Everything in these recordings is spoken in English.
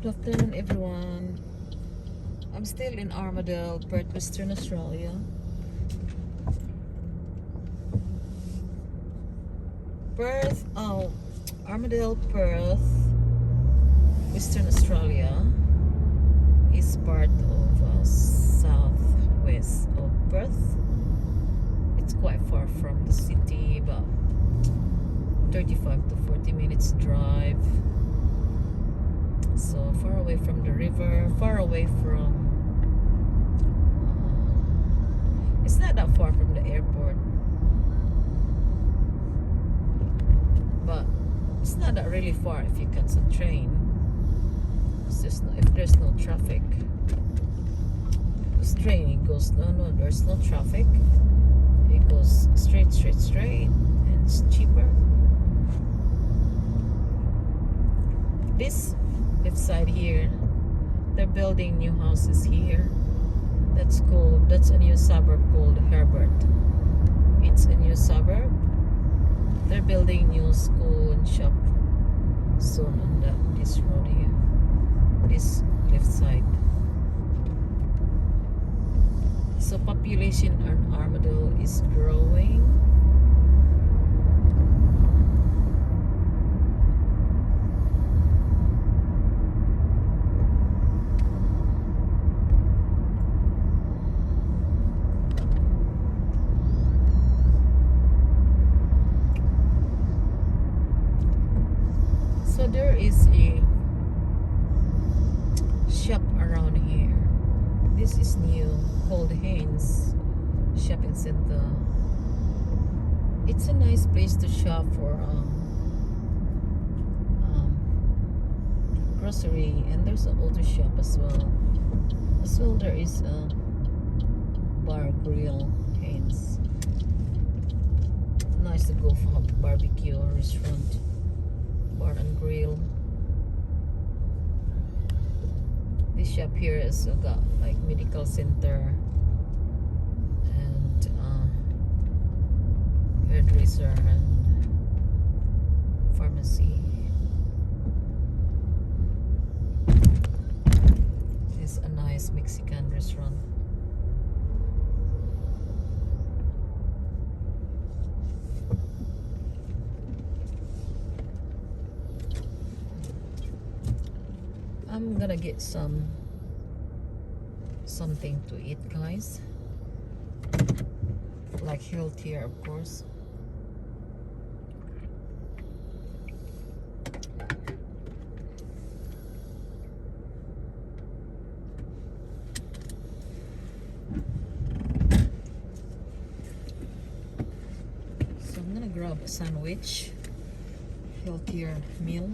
Good afternoon, everyone. I'm still in Armadale, Perth, Western Australia. Armadale, Perth, Western Australia is part of southwest of Perth. It's quite far from the city, about 35 to 40 minutes drive. So far away from the river, far away from it's not that far from the airport, but it's not that really far if you catch a train. It's just if there's no traffic. This train, it goes no, there's no traffic. It goes straight, and it's cheaper. This left side here, they're building new houses here. That's a new suburb called Herbert. It's a new suburb. They're building new school and shop soon on this road here, this left side. So population in Armadale is growing. So there is a shop around here. This is new, called Haynes Shopping Center. It's a nice place to shop for grocery, and there's an auto shop as well. There is a bar grill, Haynes. Nice to go for a barbecue or restaurant. Bar and grill. This shop here has got like medical center and hairdresser and pharmacy. It's a nice Mexican restaurant. I'm gonna get something to eat, guys, like healthier, of course. So I'm gonna grab a sandwich, healthier meal.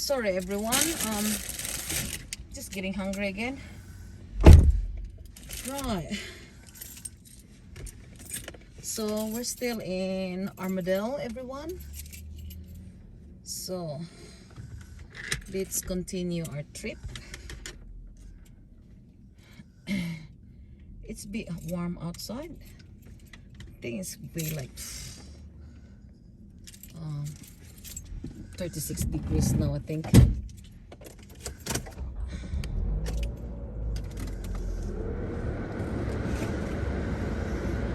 Sorry everyone, just getting hungry again. Right, so we're still in Armadale, everyone. So let's continue our trip. It's a bit warm outside. I think it's be like 36 degrees now, I think.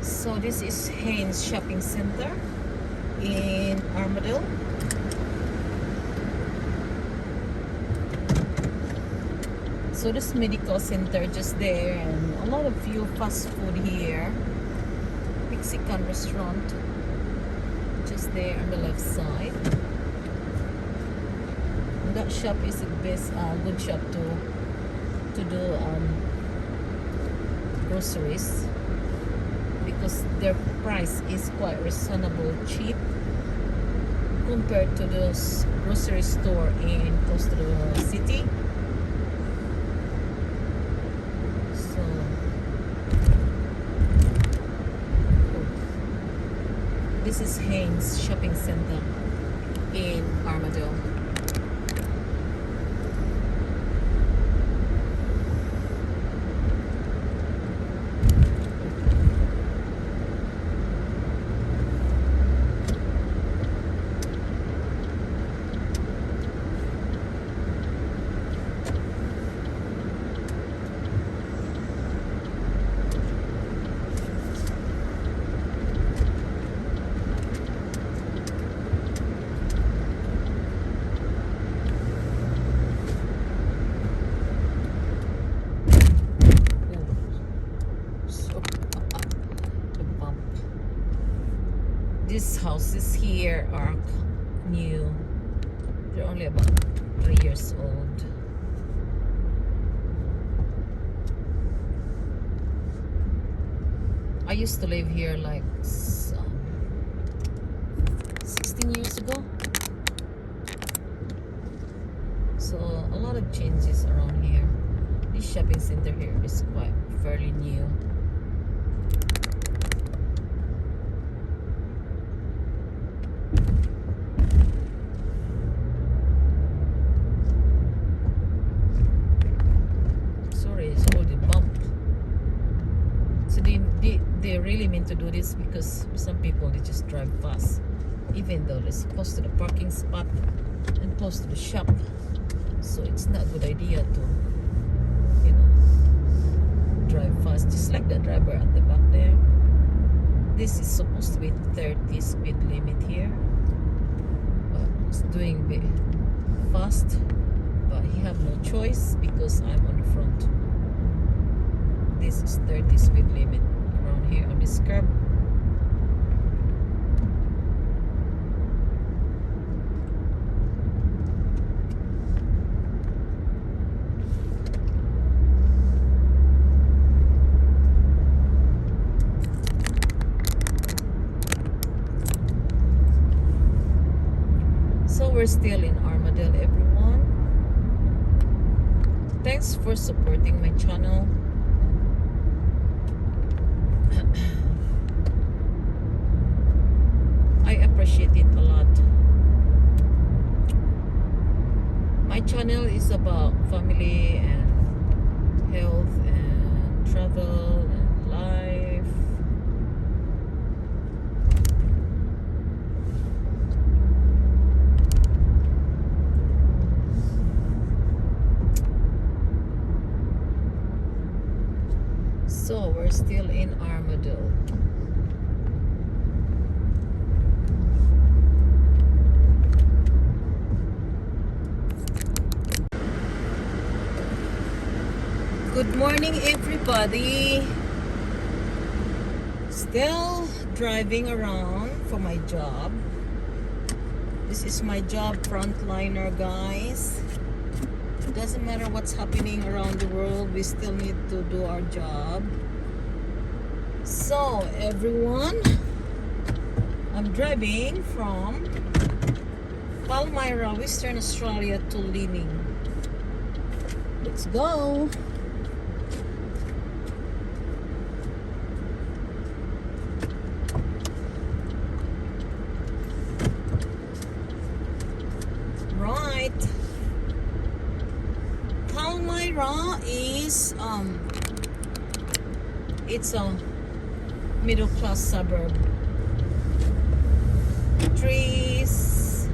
So this is Haynes Shopping Center in Armadale. So this medical center just there, and a lot of few fast food here. Mexican restaurant just there on the left side. And that shop is the best good shop to do groceries, because their price is quite reasonable, cheap compared to the grocery store in close to the city. So this is Haynes Shopping Center in Armadale. These houses here are new. They're only about 3 years old. I used to live here like 16 years ago. So a lot of changes around here. This shopping center here is quite fairly new. They really meant to do this because some people, they just drive fast, even though they're supposed to the parking spot and close to the shop. So it's not a good idea to, you know, drive fast, just like the driver at the back there. This is supposed to be 30 speed limit here, but it's doing a bit fast, but he have no choice because I'm on the front. This is 30 speed limit around here on this curb. So we're still in Armadale, everyone. Thanks for supporting my channel. I appreciate it a lot. My channel is about family and health and travel and life. So we're still in Armadale. Good morning, everybody. Still driving around for my job. This is my job, frontliner, guys. It doesn't matter what's happening around the world, we still need to do our job. So everyone, I'm driving from Palmyra, Western Australia to Leaning. Let's go. Right. Palmyra is it's a middle class suburb. Trees,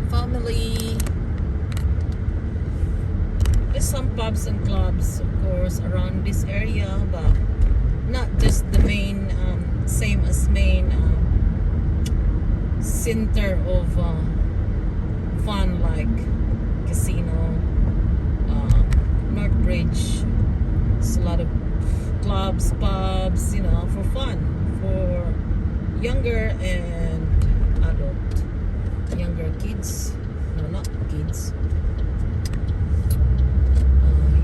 family. There's some pubs and clubs, of course, around this area, but not just the main, same as main center of fun like casino, Northbridge. It's a lot of clubs, pubs, you know, for fun, for younger and adult, younger kids, no, not kids,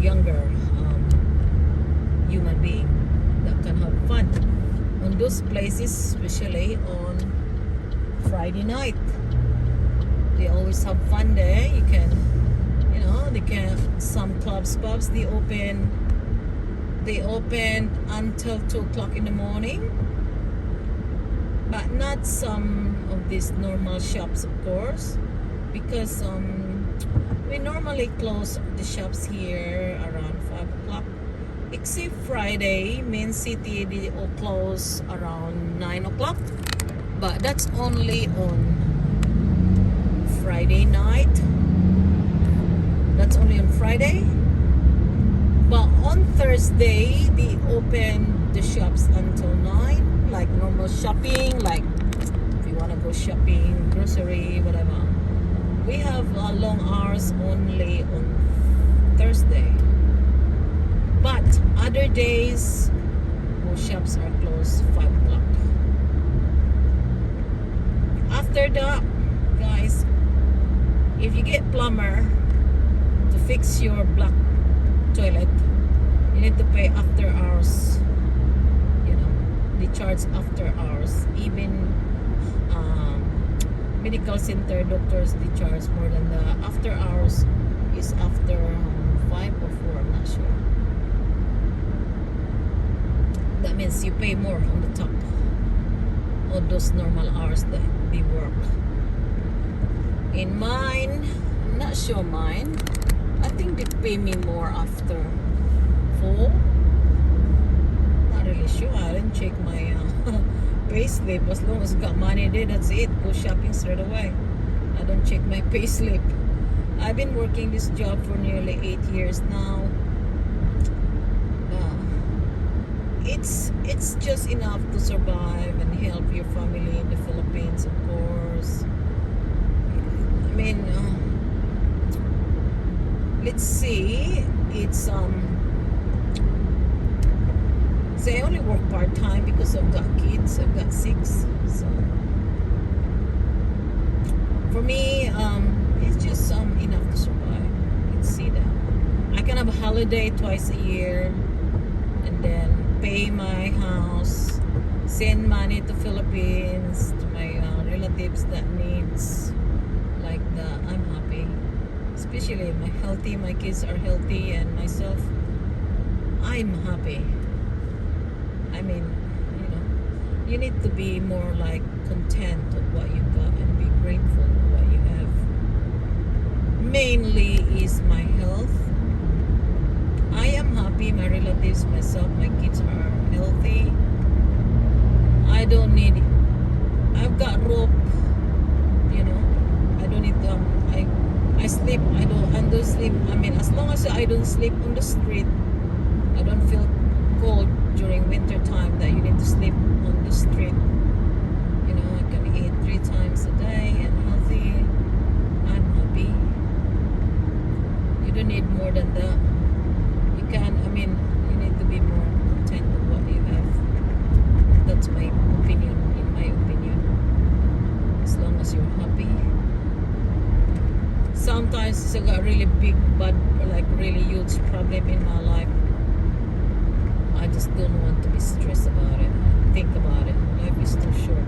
younger human being that can have fun on those places, especially on Friday night. They always have fun there. You can, you know, they can, some clubs, pubs, they open until 2 o'clock in the morning, but not some of these normal shops, of course, because we normally close the shops here around 5 o'clock, except Friday. Main city, they all close around 9 o'clock, but that's only on Friday night. That's only on Friday. But on Thursday, they open the shops until 9, like normal shopping, like if you want to go shopping, grocery, whatever. We have long hours only on Thursday. But other days, most shops are closed 5 o'clock. After that, guys, if you get plumber to fix your black toilet, you need to pay after hours. You know, they charge after hours. Even medical center doctors, they charge more than the after hours is after 5 or 4, I'm not sure. That means you pay more on the top of those normal hours that they work. In mine, I'm not sure mine, I think they pay me more after 4. Not really sure. I didn't check my pay slip. As long as I got money there, that's it. Go shopping straight away. I don't check my pay slip. I've been working this job for nearly 8 years now. It's just enough to survive and help your family in the Philippines, of course. I mean, let's see, it's say I only work part-time because I've got kids. I've got 6, so for me, it's just enough to survive. Let's see that I can have a holiday twice a year, and then pay my house, send money to Philippines to my relatives that needs like that. I'm happy, especially my kids are healthy, and myself, I'm happy. I mean, you know, you need to be more like content of what you got and be grateful for what you have. Mainly is my health. I am happy, my relatives, myself, my kids are healthy. I don't need it. I've got rope, you know. I don't need I sleep, I don't sleep. I mean, as long as I don't sleep on the street, I don't feel cold during winter time that you need to sleep on the street. You know, I can eat 3 times a day and healthy. I'm happy. You don't need more than that. I mean, you need to be more content with what you have. That's my opinion, in my opinion. As long as you're happy. Sometimes I got really big, but like really huge problem in my life. I just don't want to be stressed about it. Think about it. Life is too short.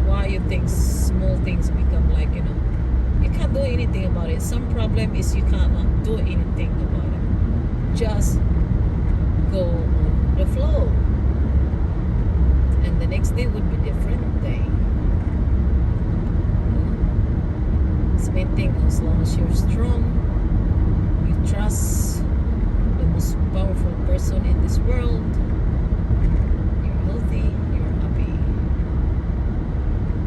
why you think small things become like, you know, you can't do anything about it. Some problem is you cannot do anything about it. Just go on the flow, and the next day would be different day. It's main thing, as long as you're strong, you trust the most powerful person in this world, you're healthy, you're happy.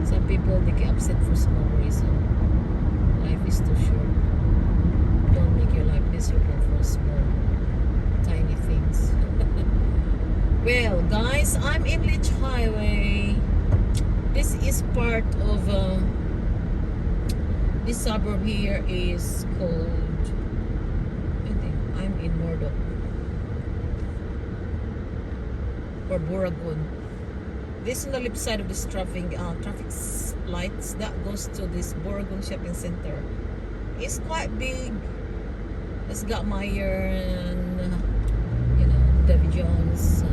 Some people, they get upset for small reason. Life is too short. Don't make your life miserable for small tiny things. Well guys, I'm in Leach Highway. This is part of this suburb here is called, I think I'm in Murdoch or Buragon. This on the left side of this traffic lights that goes to this Buragon shopping center. It's quite big. It's got Meyer and you know, David Jones.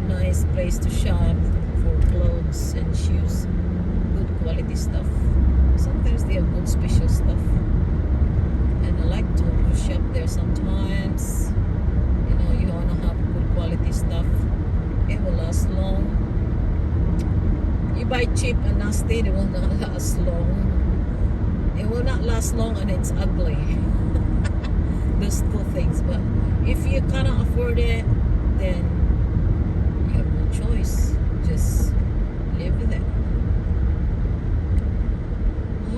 Nice place to shop for clothes and shoes. Good quality stuff. Sometimes they have good special stuff. And I like to shop there sometimes. You know, you want to have good quality stuff. It will last long. You buy cheap and nasty, they will not last long. It will not last long and it's ugly. Those two things. But if you cannot afford it, then you have no choice. Just live with it.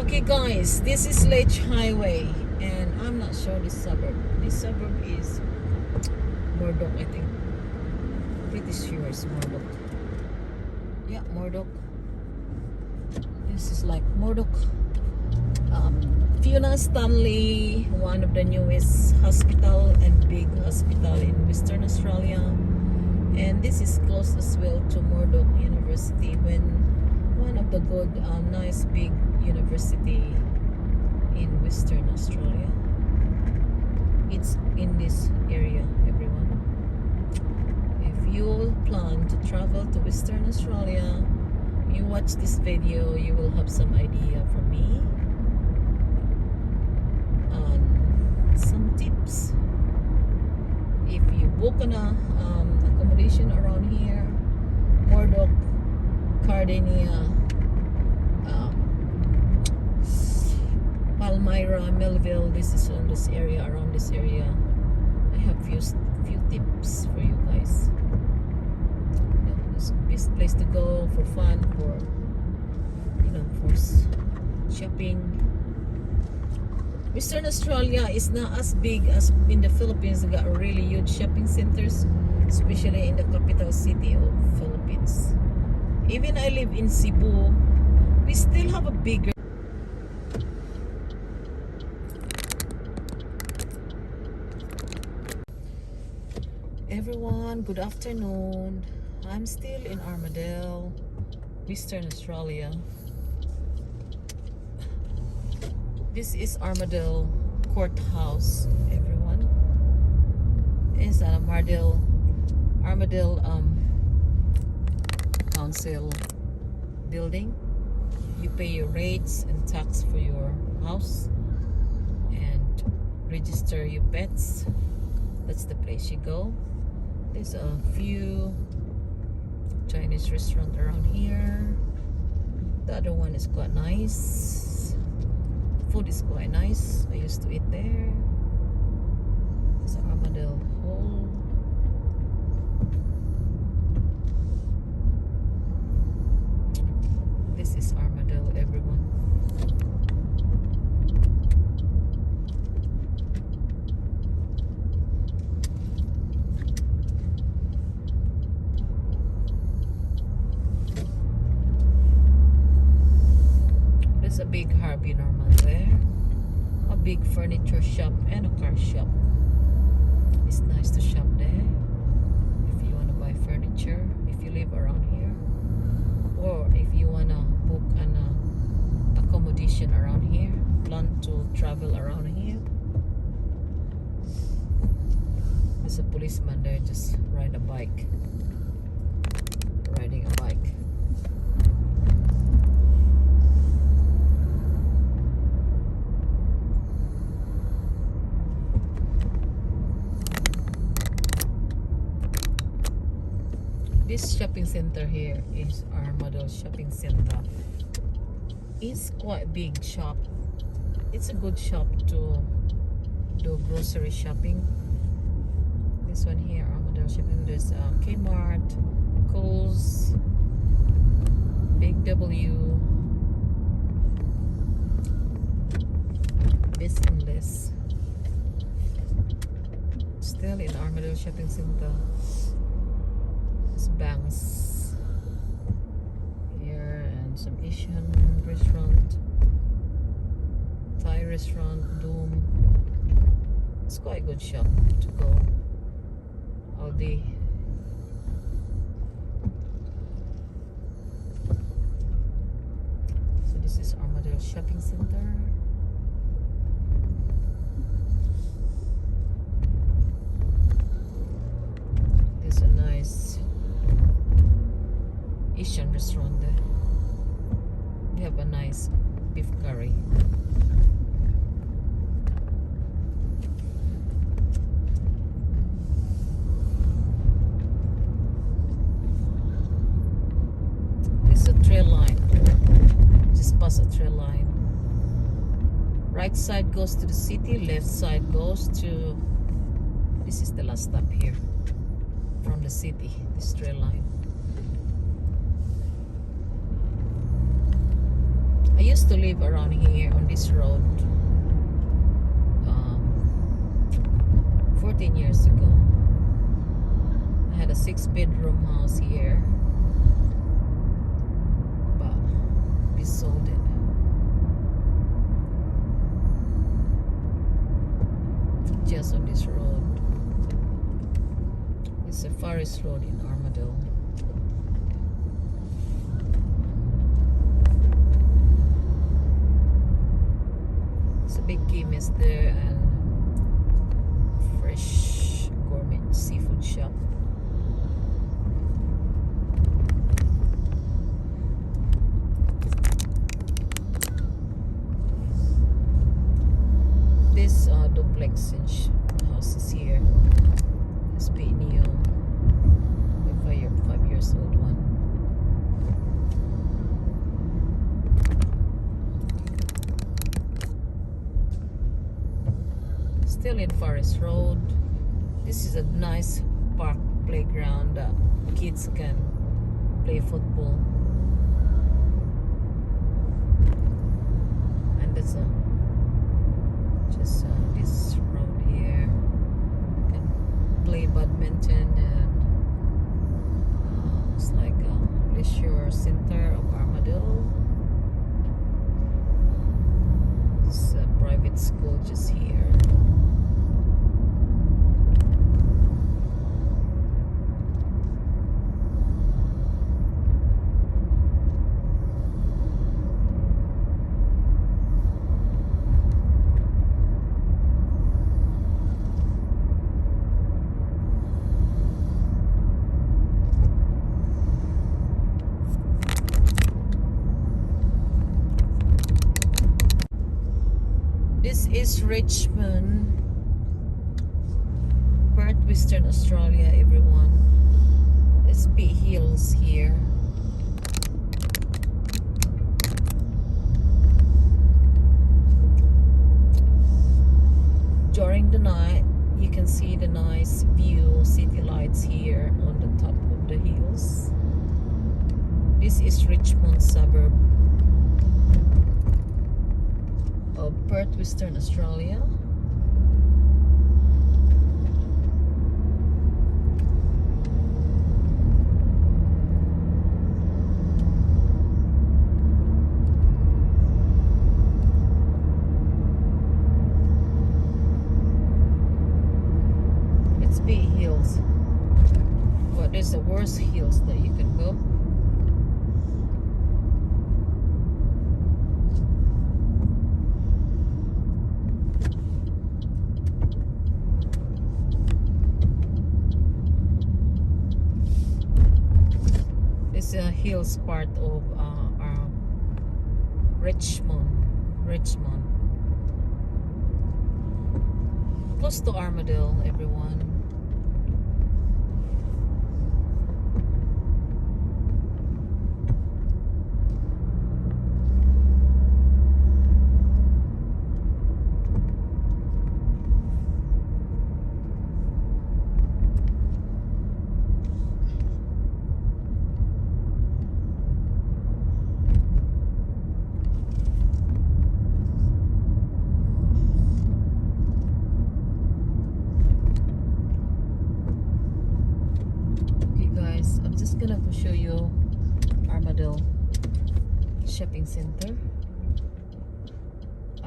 Okay guys, this is Leach Highway, and I'm not sure this suburb. This suburb is Murdoch, I think. Pretty sure it's Murdoch. Yeah, Murdoch. This is like Murdoch. Fiona Stanley, one of the newest hospital and big hospital in Western Australia, and this is close as well to Murdoch University, when one of the good nice big university in Western Australia. It's in this area, everyone. If you plan to travel to Western Australia, you watch this video, you will have some idea from me on some tips. If you book an accommodation around here, Murdoch, Cardinia, Palmyra, Melville, this is on this area, around this area. I have few tips for you guys. You know, this best place to go for fun, for you know, for shopping. Western Australia is not as big as in the Philippines. They got really huge shopping centers, especially in the capital city of Philippines. Even I live in Cebu, we still have a bigger. Everyone, good afternoon. I'm still in Armadale, Western Australia. This is Armadale Courthouse, everyone. It's an Armadale council building. You pay your rates and tax for your house and register your pets. That's the place you go. There's a few Chinese restaurants around here. The other one is quite nice. Food is quite nice. I used to eat there. It's Armadale Hall. This is Armadale, everyone. There's a big Harvey Norman there, a big furniture shop and a car shop. It's nice to shop there if you want to buy furniture, if you live around here, or if you want to book an accommodation around here, plan to travel around here. There's a policeman there just riding a bike. center here is Armadale Shopping Center. It's quite big shop. It's a good shop to do grocery shopping. This one here, Armadale Shopping. There's Kmart, Kohl's, Big W, This and This. Still in Armadale Shopping Center. There's banks here and some Asian restaurant, Thai restaurant, Doom. It's quite a good shop to go all day. So this is Armadale Shopping Center. There's a nice Asian restaurant there. They have a nice beef curry. This is a trail line. Just pass a trail line. Right side goes to the city, left side goes to, this is the last stop here from the city, this trail line. I used to live around here on this road 14 years ago. I had a 6-bedroom house here, but we sold it. Just on this road. It's a Forest Road in Armadale. Big chemist there and fresh gourmet seafood shop. This duplex houses here is pretty new. 5 years old one. Still in Forest Road. This is a nice park playground that kids can play football. And that's just this road here. You can play badminton, and it's like a leisure center of Armadale. It's a private school just here. This is Richmond, Perth, Western Australia, everyone. It's big hills here. During the night, you can see the nice view, city lights here on the top of the hills. This is Richmond suburb of Perth, Western Australia. It's big hills, but there's the worst hills that you can go. It's a hills part of Richmond, close to Armadale, everyone.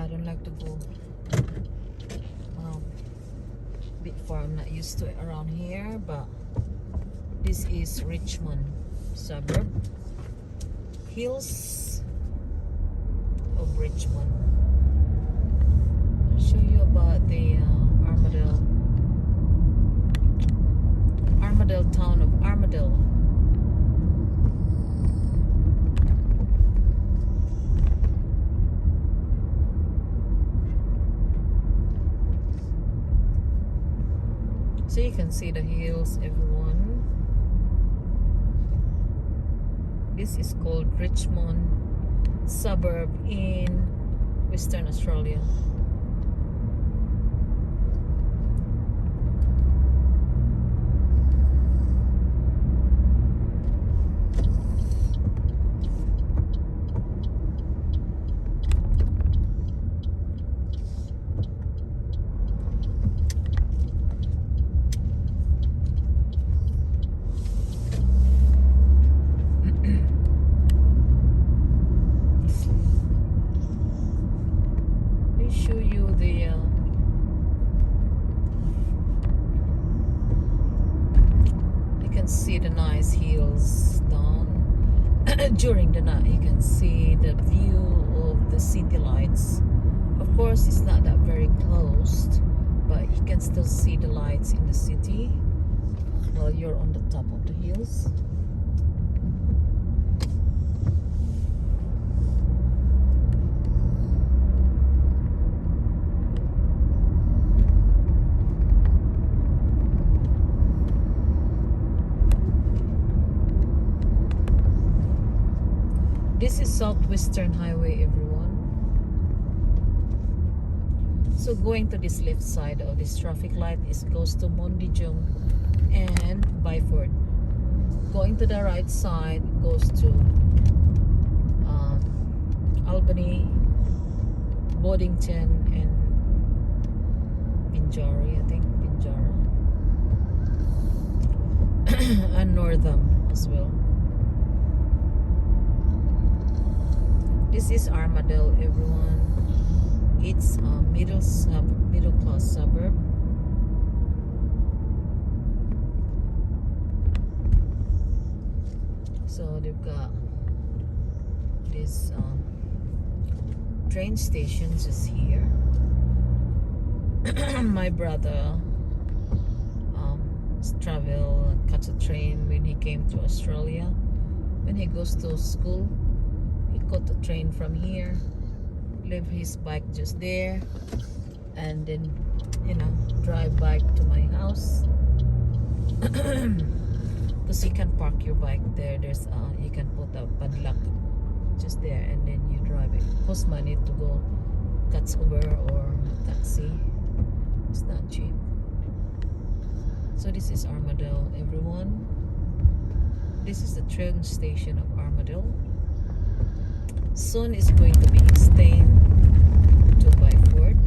I don't like to go bit far. I'm not used to it around here, but this is Richmond suburb, hills of Richmond. I'll show you about the Armadale town of Armadale. So you can see the hills, everyone. This is called Richmond suburb in Western Australia. Show you the you can see the nice hills down during the night. You can see the view of the city lights. Of course, it's not that very close, but you can still see the lights in the city while you're on the top of the hills. This is Southwestern Highway, everyone. So going to this left side of this traffic light goes to Mondijong and Byford. Going to the right side goes to Albany, Boddington, and Binjari, I think. Binjara. And Northam as well. This is Armadale, everyone. It's a middle class suburb. So they've got this train station just here. My brother catch a train when he came to Australia. When he goes to school, he caught the train from here, leave his bike just there, and then, you know, drive back to my house. Because you can park your bike there. There's you can put a padlock just there, and then you drive it. Cost money to go catch Uber or taxi. It's not cheap. So this is Armadale, everyone. This is the train station of Armadale. Soon it's going to be extended to Byford.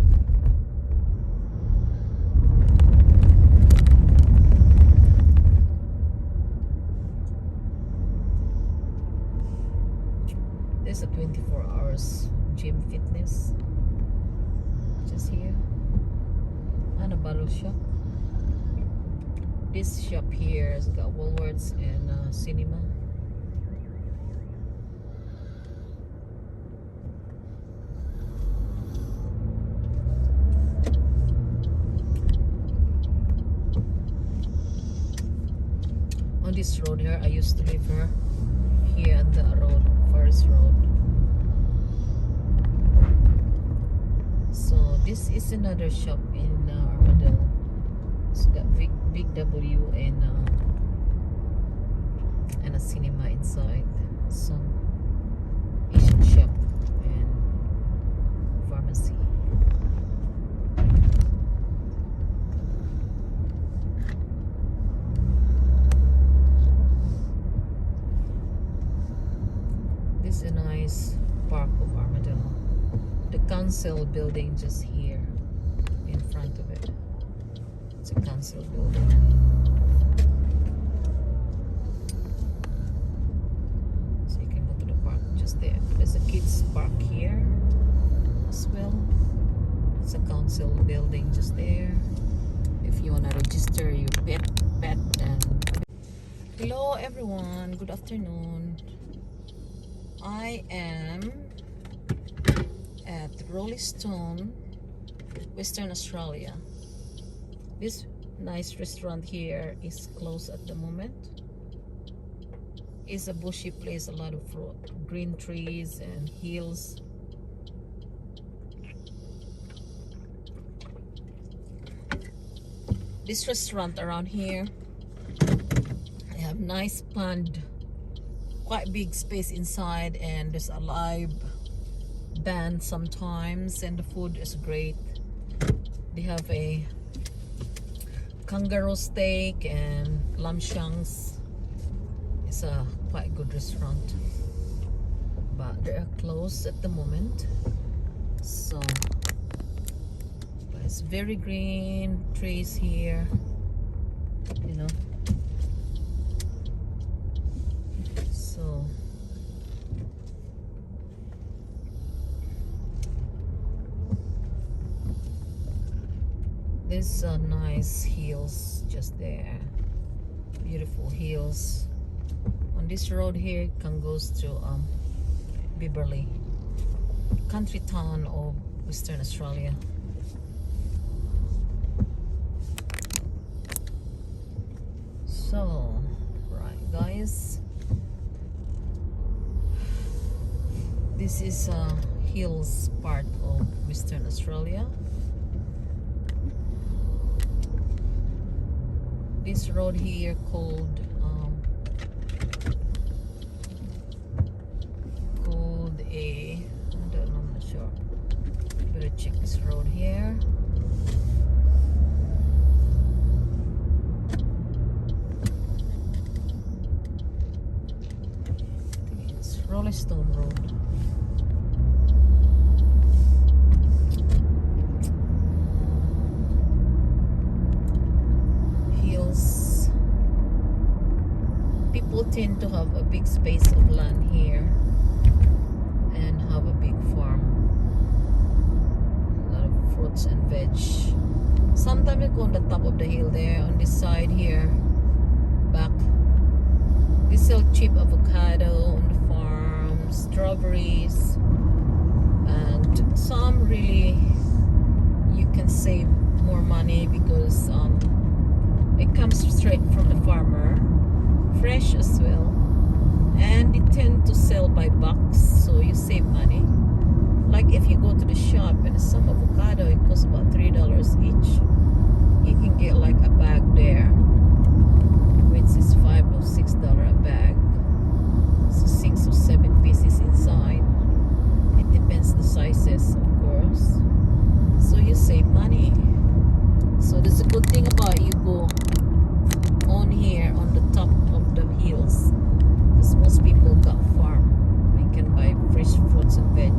There's a 24 hours gym fitness just here, and a bottle shop. This shop here has got Woolworths and cinema. On this road here, I used to live here at the road, Forest Road. So this is another shop in Armadale. It's got big W and a cinema inside, some Asian shop and pharmacy. This is a nice park of Armadale. The council building just here in front of it. It's a council building. So you can go to the park just there. There's a kids park here as well. a council building just there. If you wanna register your pet and hello everyone, good afternoon. I am at Rollystone, Western Australia. This nice restaurant here is closed at the moment. It's a bushy place, a lot of green trees and hills. This restaurant around here, they have nice pond, quite big space inside, and there's a live band sometimes, and the food is great. They have a kangaroo steak and lamb shanks. It's a quite good restaurant, but they are closed at the moment. So but it's very green trees here, you know. So there's nice hills just there, beautiful hills. On this road here, it can goes to Beverly, country town of Western Australia. So, right guys, this is hills part of Western Australia. This road here called a, I don't know, I'm not sure. Better check this road here. I think it's Rollystone Road. Hills. People tend to have a big space of land here and have a big farm, a lot of fruits and veg. Sometimes you go on the top of the hill there, on this side here, back. They sell cheap avocado on the farm, strawberries, and some really you can save more money because it comes straight from the farmer, fresh as well. And they tend to sell by bucks, so you save money. Like if you go to the shop and some avocado, it costs about $3 each. You can get like a bag there, which is $5 or $6 a bag. So 6 or 7 pieces inside. It depends the sizes, of course. So you save money. So that's a good thing about you go on here on the top of the hills. Most people got farm. You can buy fresh fruits and veg.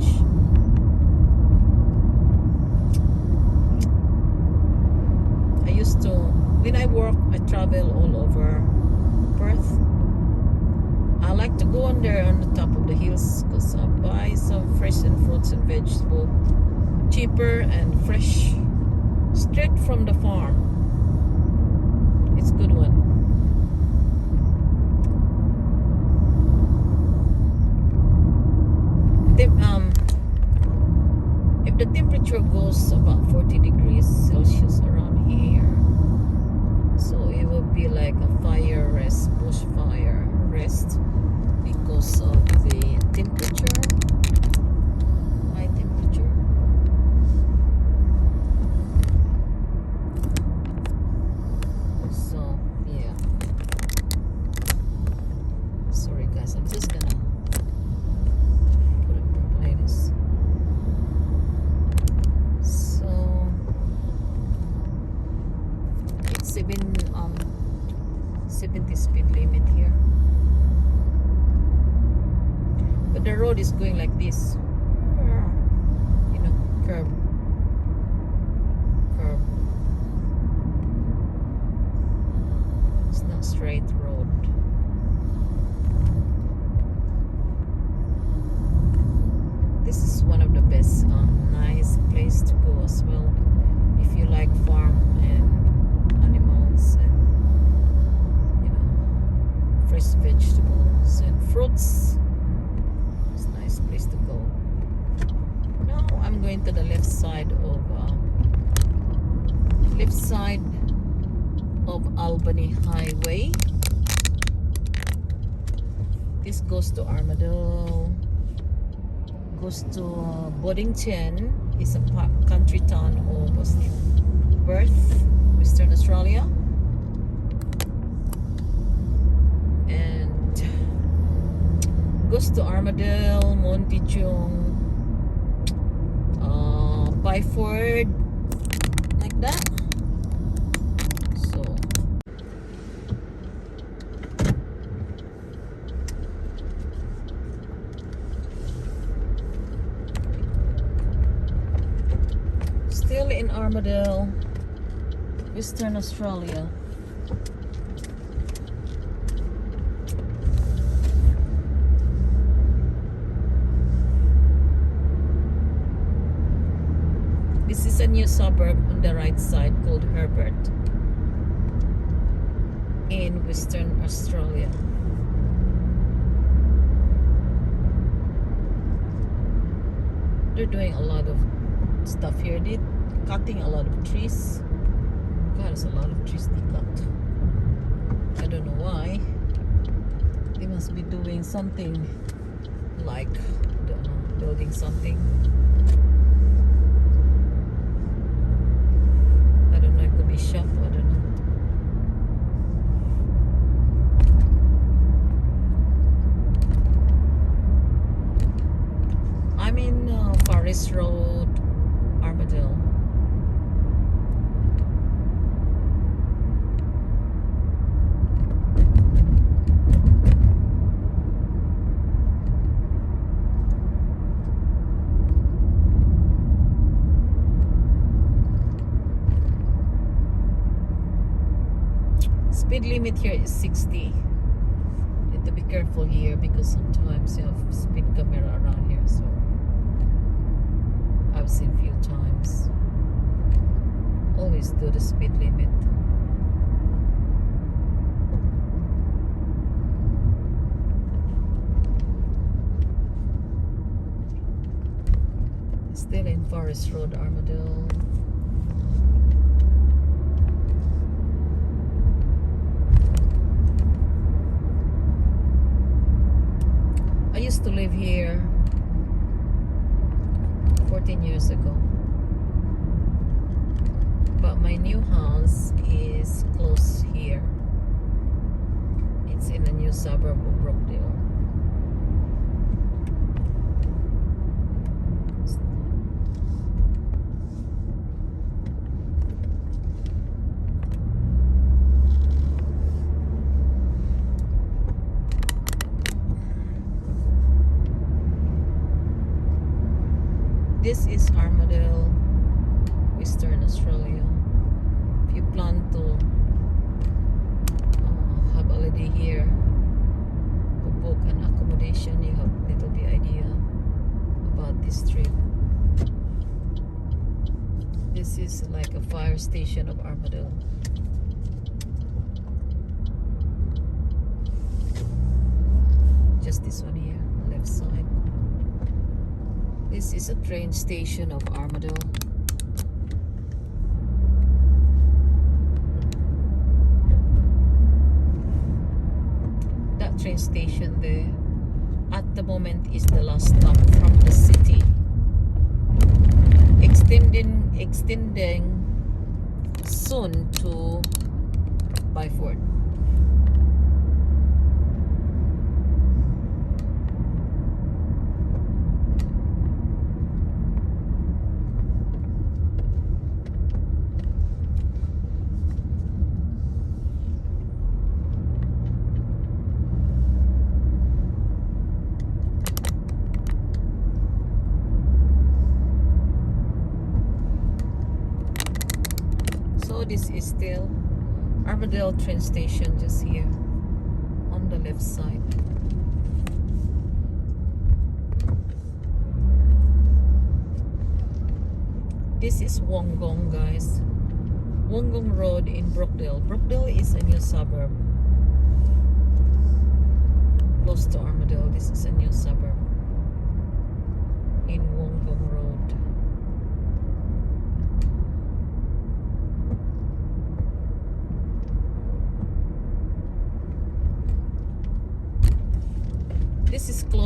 I used to, when I work, I travel all over Perth. I like to go on there on the top of the hills because I buy some fresh and fruits and vegetables, cheaper and fresh, straight from the farm. It's a good one. If the temperature goes about 40 degrees Celsius around here, so it will be like a fire rest, bushfire rest, because of the temperature, high temperature. So yeah, sorry guys, I'm just gonna it's 70 speed limit here, but the road is going like this, you know, curve. It's not straight road. This is one of the best nice place to go as well. I'm going to the left side of Albany Highway. This goes to Armadale, goes to Boddington. It's a country town of Perth, Western Australia, and goes to Armadale, Montichung, Byford, like that. So still in Armadale, Western Australia. This is a new suburb on the right side called Herbert in Western Australia. They're doing a lot of stuff here. They're cutting a lot of trees. God, there's a lot of trees they cut. I don't know why. They must be doing something like, I don't know, building something. I don't know, it could be shop, I don't know. I'm in Forest Road, Armadale. Speed limit here is 60. You need to be careful here because sometimes you have speed camera around here, so I've seen a few times. Always do the speed limit. Still in Forest Road, Armadale. I used to live here 14 years ago, but my new house is close here. It's in a new suburb of Brookdale. This is Armadale, Western Australia. If you plan to have a holiday here or book an accommodation, you have a little bit idea about this trip. This is like a fire station of Armadale. Just this one here, left side. This is a train station of Armadale. That train station there at the moment is the last stop from the city. Extending soon to Byford. This is still Armadale train station, just here on the left side. This is Wollongong, guys. Wollongong Road in Brookdale. Brookdale is a new suburb close to Armadale. This is a new suburb in Wollongong Road.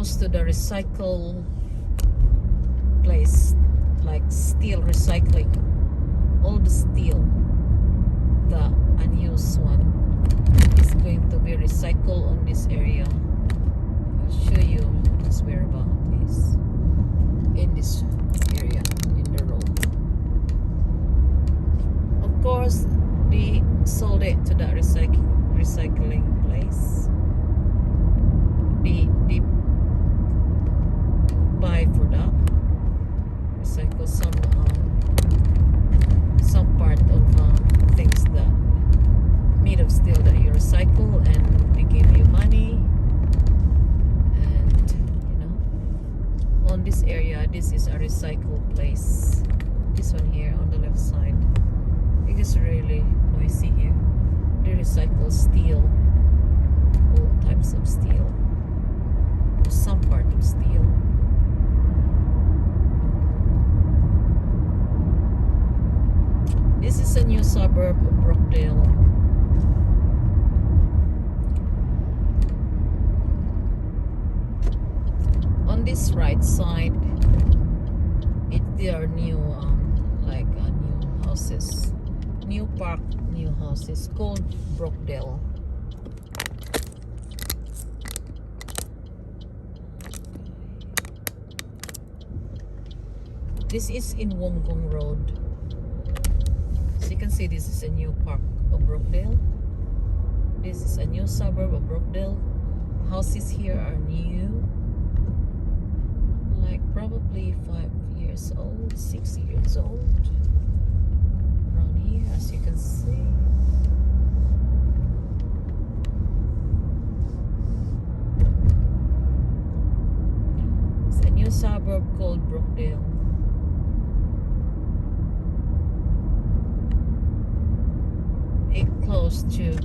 close to the recycle place, like steel recycling. All the steel, the unused one, is going to be recycled on this area. I'll show you its whereabouts is in this area, in the road. Of course, they sold it to the recycling place. They buy for that, recycle some part of things that made of steel that you recycle, and they give you money. And you know, on this area, this is a recycle place. This one here on the left side, it is really noisy here. They recycle steel, all types of steel, or some part of steel. This is a new suburb of Brookdale. On this right side, there are new new houses, new park, new houses called Brookdale. This is in Wollongong Road. So you can see this is a new park of Brookdale. This is a new suburb of Brookdale. Houses here are new, like probably 5 years old, 6 years old. Around here, as you can see. It's a new suburb called Brookdale. It close to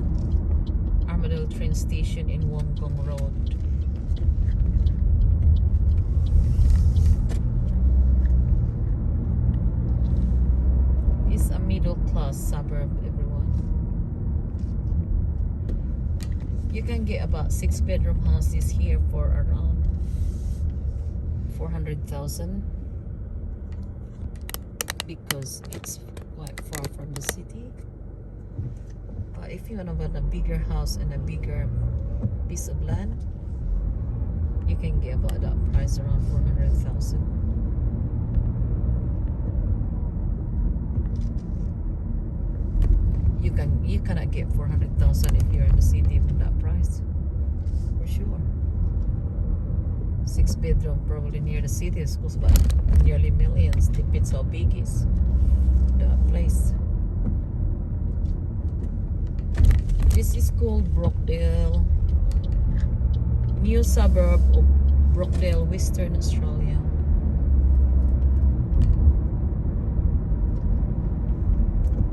Armadale train station in Wollongong Road. It's a middle class suburb, everyone. You can get about 6-bedroom houses here for around 400,000 because it's quite far from the city. But if you want to buy a bigger house and a bigger piece of land, you can get about that price, around 400,000. You cannot get 400,000 if you're in the city with that price, for sure. 6-bedroom probably near the city is cost about nearly millions. Depends how big is the place. This is called Brookdale, new suburb of Brookdale, Western Australia.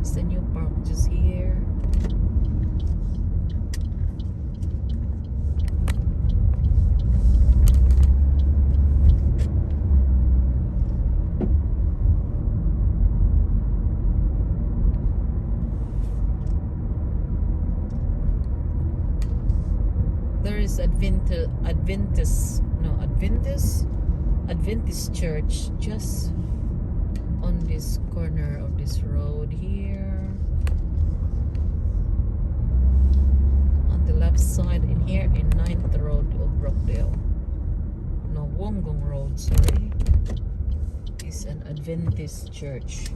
It's the new park just here. There is Adventist church just on this corner of this road here. On the left side in here in 9th Road of Brookdale. No, Wollongong Road, sorry. Is an Adventist church.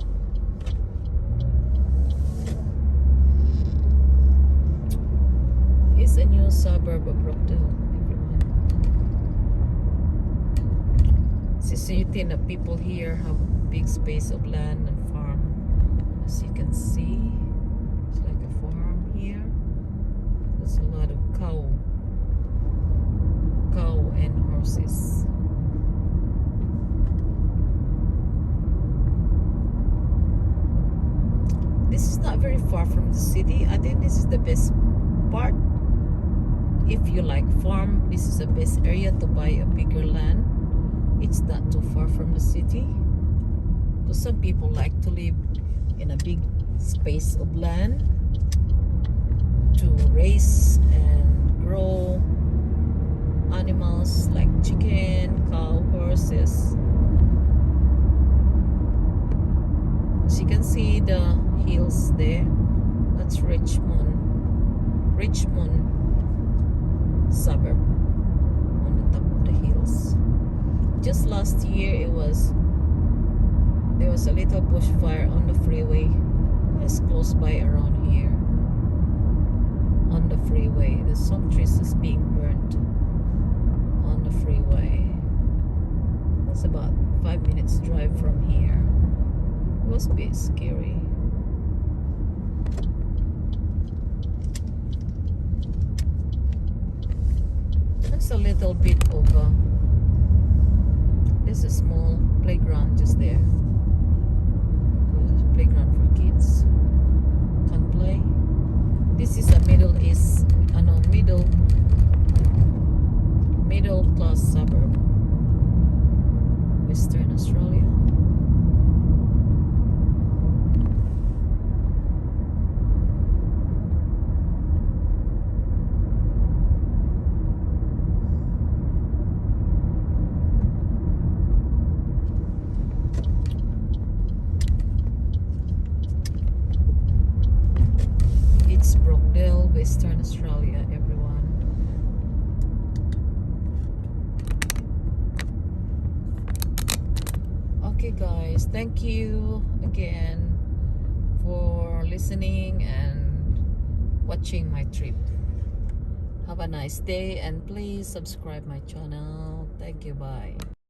It's a new suburb of Brookdale, everyone. So you think that people here have big space of land and farm. As you can see, it's like a farm here. There's a lot of cow and horses. This is not very far from the city. I think this is the best part. If you like farm, this is the best area to buy a bigger land. It's not too far from the city. Because some people like to live in a big space of land to raise and grow animals like chicken, cow, horses. As you can see the hills there, that's Richmond suburb on the top of the hills. Just last year there was a little bushfire on the freeway. It's close by around here. On the freeway, there's some trees is being burnt on the freeway. That's about 5 minutes drive from here. It was a bit scary. There's a little bit of there's a small playground just there. Playground for kids can play. This is a middle class suburb, Western Australia. It's Forresdale, Western Australia, everyone. Okay guys, thank you again for listening and watching my trip. Have a nice day and please subscribe my channel. Thank you, bye.